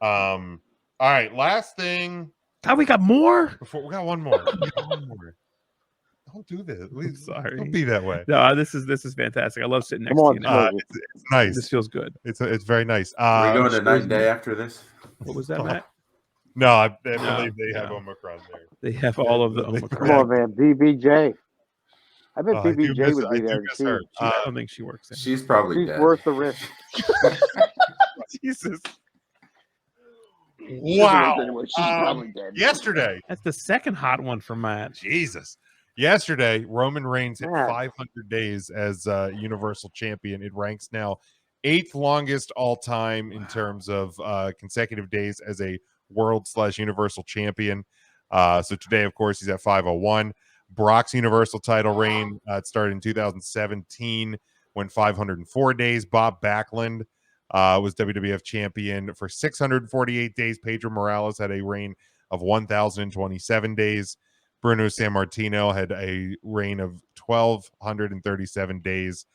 All right, last thing. Oh, we got more? We got one more. Don't do this. Sorry. Don't be that way. No, this is fantastic. I love sitting next to you now. It's nice. This feels good. It's very nice. Are we going to night and day after this? What was that, Matt? No, I believe they have Omicron there. They have all of the Omicron. Come on, man. BBJ. I bet BBJ would be there to see. I don't think she works there. She's probably dead. Worth the risk. Jesus. Wow. She's probably dead. Yesterday. That's the second hot one for Matt. Jesus. Yesterday, Roman Reigns hit 500 days as Universal Champion. It ranks now 8th longest all time in terms of consecutive days as a World/Universal Champion. So today, of course, he's at 501. Brock's Universal title reign it started in 2017, went 504 days. Bob Backlund was WWF champion for 648 days. Pedro Morales had a reign of 1,027 days. Bruno Sammartino had a reign of 1,237 days.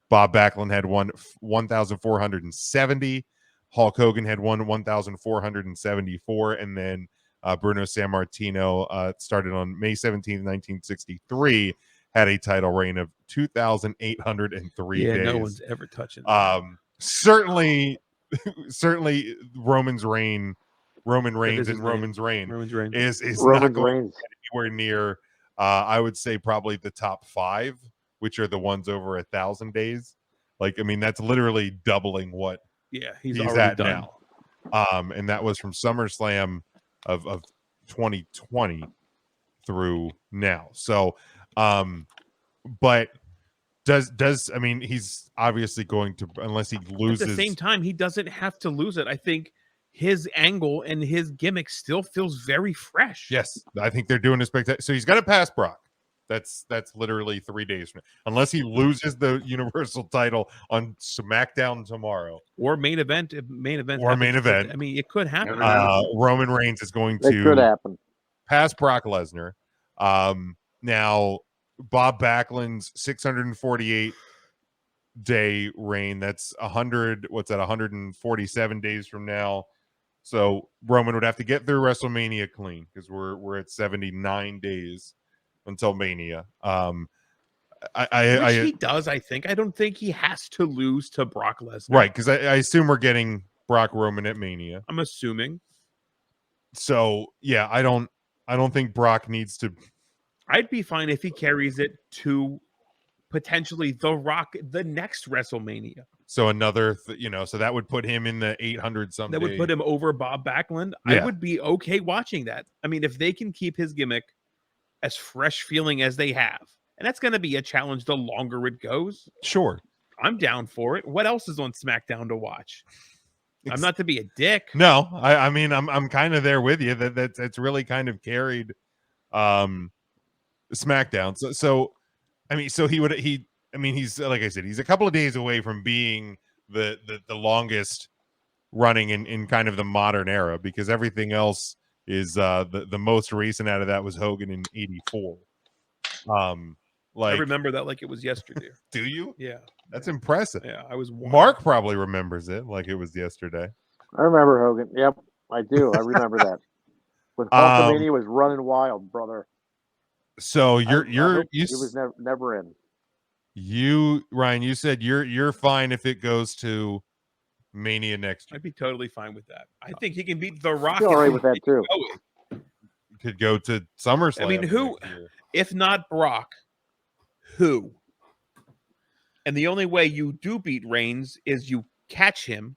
Bob Backlund had 1,470. Hulk Hogan had 1,474. And then Bruno Sammartino started on May 17th, 1963, had a title reign of 2,803 days. No one's ever touching that. Certainly Roman Reigns is not going anywhere near I would say probably the top 5, which are the ones over 1,000 days. Like, I mean, that's literally doubling what he's at done. now. And that was from SummerSlam of 2020 through now. So but does I mean, he's obviously going to, unless he loses. At the same time, he doesn't have to lose it. I think his angle and his gimmick still feels very fresh. Yes, I think they're doing a spectacular. So he's got to pass Brock. That's literally 3 days from now. Unless he loses the Universal title on SmackDown tomorrow. Or main event. I mean, it could happen. Roman Reigns is going It could happen. Pass Brock Lesnar. Now, Bob Backlund's 648 day reign. That's 147 days from now. So Roman would have to get through WrestleMania clean because we're at 79 days until Mania. Which he does, I think. I don't think he has to lose to Brock Lesnar. Right, because I assume we're getting Brock Roman at Mania. I'm assuming. So yeah, I don't think Brock needs to. I'd be fine if he carries it to potentially The Rock the next WrestleMania. So another, so that would put him in the 800 something. That would put him over Bob Backlund. Yeah. I would be okay watching that. I mean, if they can keep his gimmick as fresh feeling as they have, and that's going to be a challenge the longer it goes. Sure. I'm down for it. What else is on SmackDown to watch? I'm not to be a dick. No, I mean, I'm kind of there with you. That's really kind of carried SmackDown. So I mean, so he's like I said, he's a couple of days away from being the longest running in kind of the modern era, because everything else is the most recent out of that was Hogan in '84. I remember that like it was yesterday. Do you? Yeah, that's impressive. Yeah, I was. Mark probably remembers it like it was yesterday. I remember Hogan. Yep, I do. I remember that. When Hulkamania was running wild, brother. So it was never in. Ryan, you said you're fine if it goes to Mania next year. I'd be totally fine with that. I think he can beat The Rock. All right with that too. Could go to SummerSlam. I mean, who, if not Brock, who? And the only way you do beat Reigns is you catch him.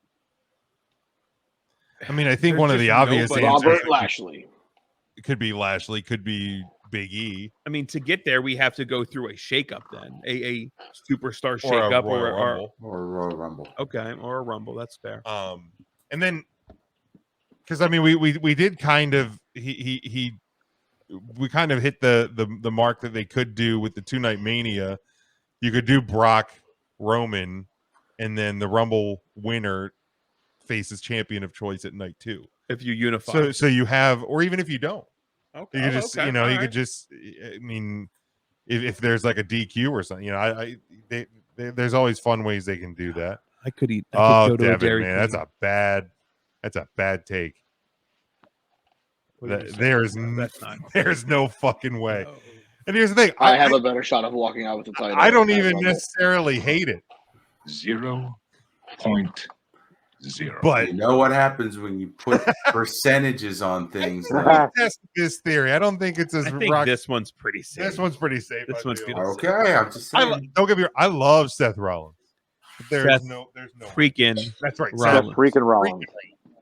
I mean, I think one of the obvious answers. Robert Lashley. It could be Lashley. Could be Big E. I mean, to get there, we have to go through a shakeup then, a superstar shakeup or a Royal Rumble. Okay, or a Rumble. That's fair. And then, because I mean, we did kind of we kind of hit the mark that they could do with the 2-night Mania. You could do Brock Roman, and then the Rumble winner faces champion of choice at night 2. If you unify, so you have, or even if you don't. Okay. You could just, could just, I mean, if there's like a DQ or something, there's always fun ways they can do that. I could go to Devin, a Dairy man, Queen. that's a bad. That's a bad take. What did you say? There's That's not. there's no fucking way. No. And here's the thing: I have a better shot of walking out with the title. I don't at even Rumble. necessarily hate it, 0.0. but You know what happens when you put percentages on things? test this theory. I don't think it's as I think rock. this one's pretty safe. This one's pretty safe. This I one's feel. good. Okay, I'm just saying. Don't get me wrong. I love Seth Rollins. But there's Seth no. Freaking That's right. Rollins. Seth Freaking Rollins.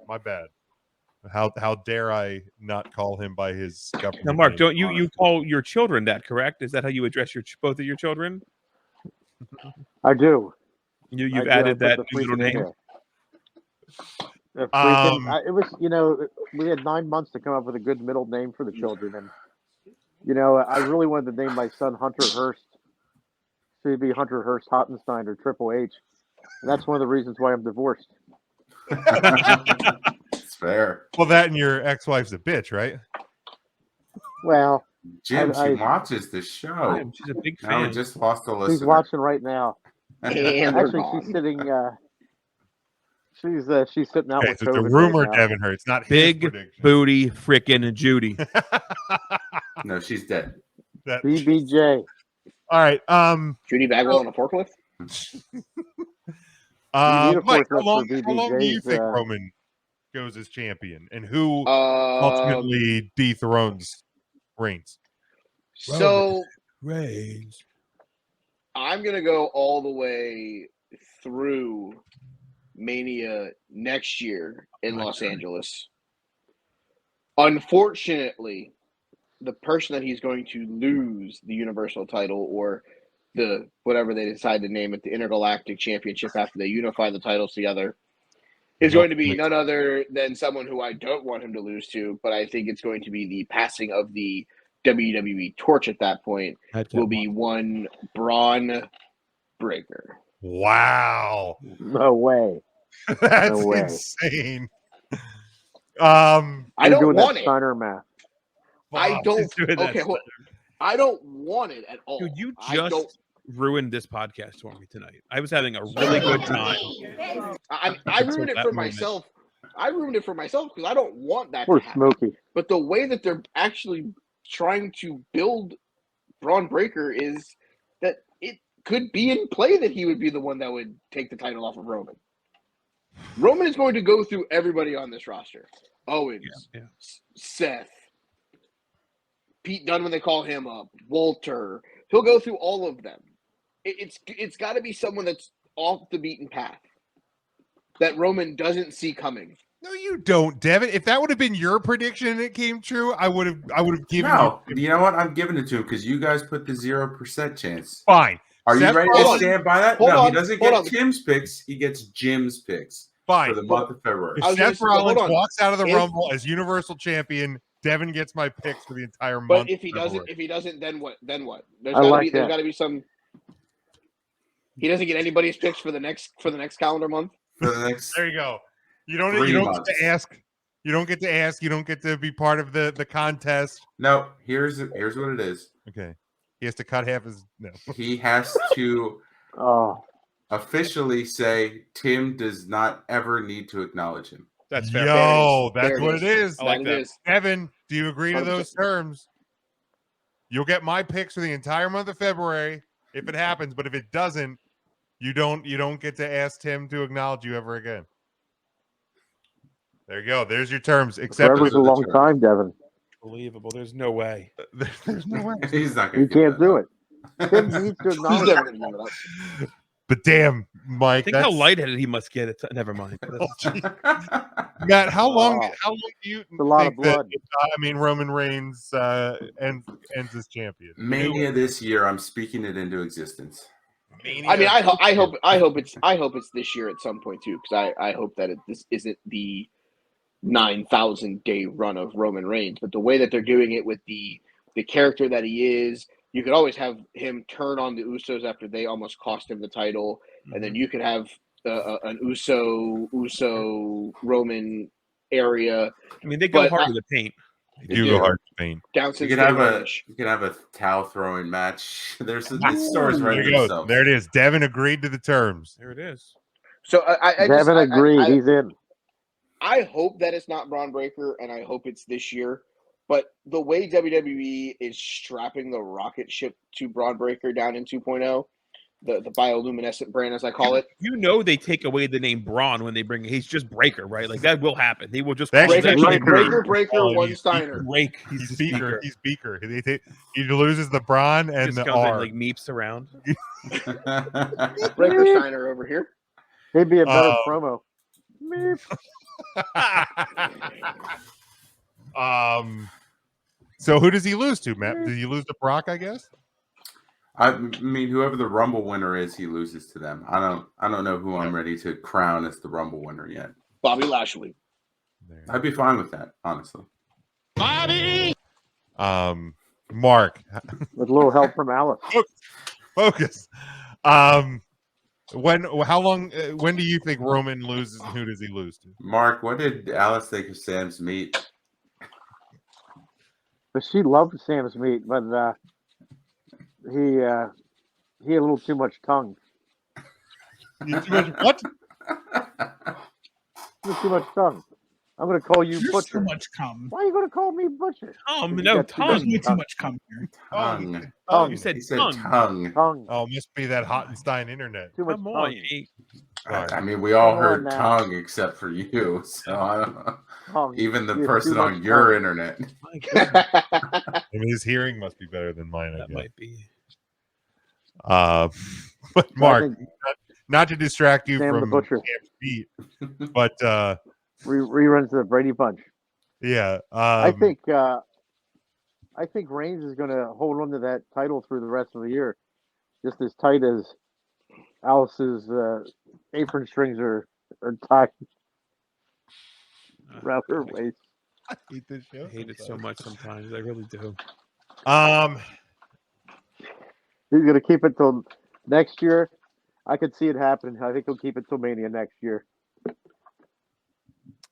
My bad. How dare I not call him by his government Now, Mark, name? don't you call your children that? Correct? Is that how you address both of your children? I do. You've I do. added I that put the new little freaking in name. there. The freaking, Um, it was, we had 9 months to come up with a good middle name for the children, and I really wanted to name my son Hunter Hearst. So he'd be Hunter Hearst Hottenstein or Triple H, and that's one of the reasons why I'm divorced. It's fair. Well, that and your ex-wife's a bitch, right? Well, Jim, I- she watches the show. She's a big Now we fan. just lost a listener. she's watching right now. And they're Actually, gone. she's sitting. She's sitting out Okay, with so it's a COVID rumor, right now. Devin Hurts, not his Big prediction. booty frickin' Judy. No, she's dead. That- BBJ. all right. Judy Bagwell on a forklift. need a Mike, how forklift long for do you BBJ's, think Roman goes as champion, and who Um, ultimately dethrones Reigns? so Reigns. I'm gonna go all the way through Mania next year in My Los God. Angeles. Unfortunately, the person that he's going to lose the Universal title or the whatever they decide to name it, the Intergalactic Championship after they unify the titles together, is going to be none other than someone who I don't want him to lose to, but I think it's going to be the passing of the WWE torch at that point will be one Braun Breaker. Wow, No way. that's No way. insane. I You're don't doing want that it. Steiner math. I Wow. don't. doing that Okay, I don't want it at all. Dude, you I don't. just ruined this podcast for me tonight. I was having a really good time. I ruined it That for moment. myself. I ruined it for myself because I don't want that Poor to happen. Smokey. But the way that they're actually trying to build Braun Breaker is that it could be in play that he would be the one that would take the title off of Roman. Roman is going to go through everybody on this roster. Owens, Yeah. Seth, Pete Dunne when they call him up, Walter. He'll go through all of them. It's got to be someone that's off the beaten path that Roman doesn't see coming. No, you don't, Devin. If that would have been your prediction and it came true, I would have given No, you. you know what? I'm giving it to him because you guys put the 0% chance. Fine. Are Seth you ready Hold to on. stand by that? Hold No, on. he doesn't Hold get on. Tim's picks. He gets Jim's picks Fine. for the month of February. If I was gonna Seth say, but hold Rollins on. walks out of the If- Rumble as Universal Champion, Devin gets my picks for the entire But month. if he of doesn't, February. then what? Then what? There's I got to like be. There's that. got to be some. He doesn't get anybody's picks for the next calendar month. For the next There you go. You don't 3 get months. to ask. You don't get to ask. You don't get to be part of the contest. No, here's what it is. Okay. He has to cut half his no. He has to Oh, officially say Tim does not ever need to acknowledge him. That's fair. Yo, There that's it what is. it is. I like That that. it is. Evan, do you agree to 100%. those terms? You'll get my picks for the entire month of February if it happens, but if it doesn't, you don't get to ask Tim to acknowledge you ever again. There you go. There's your terms. Except forever's a long time, Devin. Unbelievable. There's no way. there's no way. He's not going You to can't do it. Tim needs to He's acknowledge never it. going to give it up. But damn, Mike, Think how lightheaded he must get. Never mind. Matt, how long? Oh. How long do you a lot think of blood. that? Roman Reigns ends as champion. Mania this year, I'm speaking it into existence. I mean, I hope it's this year at some point too, because I hope that this isn't the 9,000 day run of Roman Reigns, but the way that they're doing it with the character that he is, you could always have him turn on the Usos after they almost cost him the title, and then you could have an Uso Roman area I mean, they go But hard I- with the paint. You do go hard to paint. down You since could day have one-ish. a towel throwing match. This story's There writing you go. itself. There it is. Devin agreed to the terms. There it is. So I Devin just, agreed. I, He's in. I hope that it's not Braun Breaker, and I hope it's this year. But the way WWE is strapping the rocket ship to Braun Breaker down in 2.0, the bioluminescent brand, as I call it. You know they take away the name Braun when they bring. He's just Breaker, right? Like that will happen. They will just That call actually him can't Breaker, be Breaker, Braun, one he's Steiner. Break. He's the Beaker. He's Beaker. He loses the Braun and Just the comes in R. like meeps around. Breaker Steiner over here. He'd be a better promo. So who does he lose to, Matt? Did he lose to Brock, I guess? I mean, whoever the Rumble winner is, he loses to them. I don't know who I'm ready to crown as the Rumble winner yet. Bobby Lashley. I'd be fine with that, honestly. Bobby. Mark, With a little help from Alice. focus. When do you think Roman loses, and who does he lose to? Mark, what did Alice think of Sam's meat? But she loved Sam's meat, but he had a little too much tongue. What? Too much tongue. I'm going to call you There's Butcher. too much cum. Why are you going to call me Butcher? Tongue, You no got too tongue. There's way too much cum here. Tongue. Oh, You said He said tongue. tongue. Tongue. Oh, must be that Hottenstein internet. Too much Come tongue. on, I mean, we all Come on heard now. tongue except for you. So I don't know. Tongue. Even the You have person too much on your tongue. internet. my God, I mean, his hearing must be better than mine. I that guess. might be. But I Mark, think not to distract you Sam the from Butcher. Sam's beat, but reruns of the Brady Bunch. yeah, I think Reigns is going to hold on to that title through the rest of the year, just as tight as Alice's apron strings are tied around her waist. I hate this show. I hate it so much sometimes. I really do. He's going to keep it till next year. I could see it happening. I think he'll keep it till Mania next year.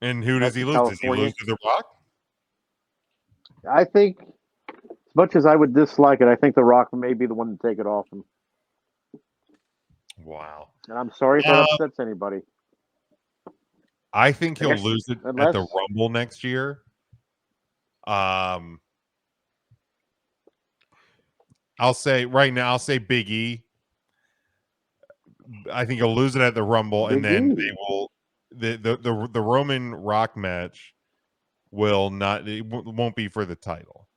And who does he lose? Does he California. lose to The Rock? I think, as much as I would dislike it, I think The Rock may be the one to take it off him. Wow. And I'm sorry if that upsets anybody. I think he'll guess lose it at unless- the Rumble next year. I'll say right now, I'll say Big E. I think he'll lose it at the Rumble, and Big then E. they will the Roman Rock match will not. It won't be for the title.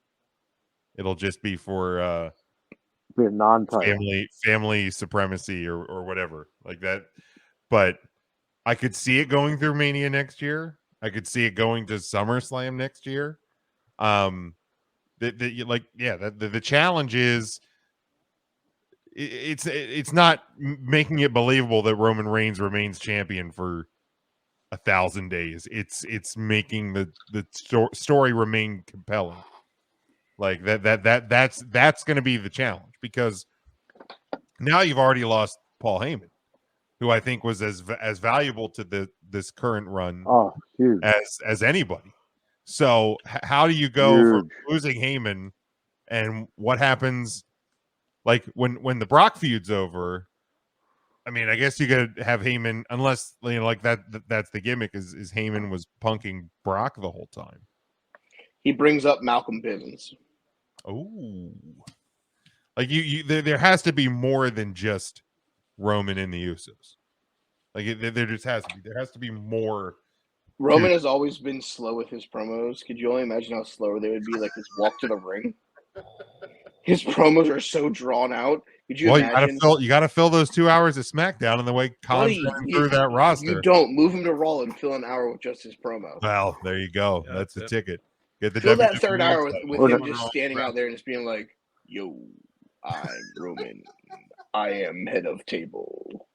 It'll just be for Be a non-title. family supremacy or whatever like that. But I could see it going through Mania next year. I could see it going to SummerSlam next year. The challenge is it's not making it believable that Roman Reigns remains champion for 1,000 days. It's making the story remain compelling. Like that's going to be the challenge, because now you've already lost Paul Heyman, who I think was as valuable to this current run Oh, huge. as anybody. So how do you go from losing Heyman, and what happens like when the Brock feud's over? I mean, I guess you could have Heyman, unless like that's the gimmick is Heyman was punking Brock the whole time. He brings up Malcolm Bivens. Oh, like there has to be more than just Roman and the Usos. Like there just has to be. There has to be more. Roman has always been slow with his promos. Could you only imagine how slow they would be, like his walk to the ring? His promos are so drawn out. Could you imagine? You gotta fill those 2 hours of SmackDown, and the way Khan's running through that roster. You don't move him to Raw and fill an hour with just his promo. Well, there you go. Yeah, that's the that's ticket. Get the Fill that WWE third hour website. with him just standing out there and just being like, "Yo, I'm Roman. I am head of table."